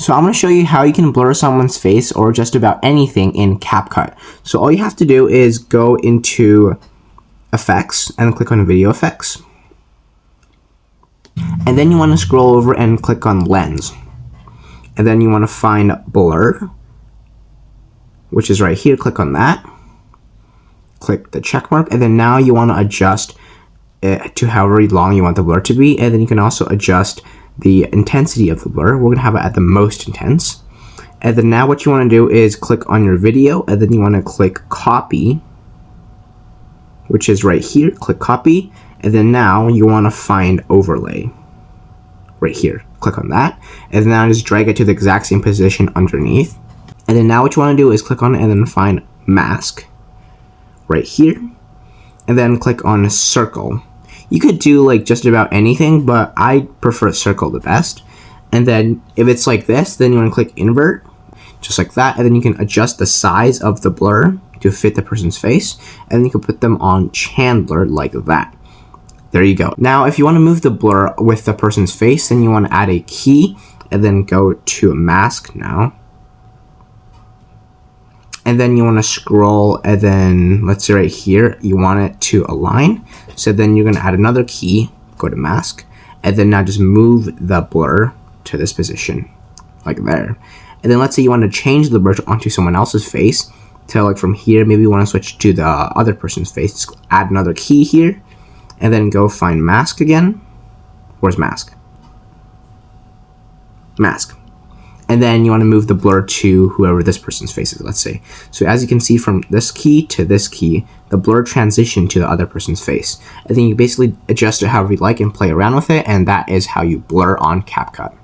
So I'm going to show you how you can blur someone's face or just about anything in Capcut. So all you have to do is go into Effects and click on Video Effects. And then you want to scroll over and click on Lens. And then you want to find Blur, which is right here. Click on that. Click the check mark. And then now you want to adjust it to however long you want the blur to be. And then you can also adjust the intensity of the blur. We're going to have it at the most intense. And then now what you want to do is click on your video, and then you want to click copy, which is right here. Click copy, and then now you want to find overlay right here. Click on that, and then now just drag it to the exact same position underneath. And then now what you want to do is click on it and then find mask right here, and then click on circle. You could do like just about anything, but I prefer circle the best. And then if it's like this, then you want to click invert, just like that, and then you can adjust the size of the blur to fit the person's face, and then you can put them on Chandler like that. There you go. Now if you want to move the blur with the person's face, then you want to add a key and then go to a mask now. And then you want to scroll, and then let's say right here you want it to align. So then you're going to add another key, go to mask, and then now just move the blur to this position like there. And then let's say you want to change the blur onto someone else's face. So like from here, maybe you want to switch to the other person's face. Just add another key here, and then go find mask again. Where's mask? Mask. And then you want to move the blur to whoever this person's face is, let's say. So as you can see from this key to this key, the blur transitioned to the other person's face. And then you basically adjust it however you like and play around with it, and that is how you blur on Capcut.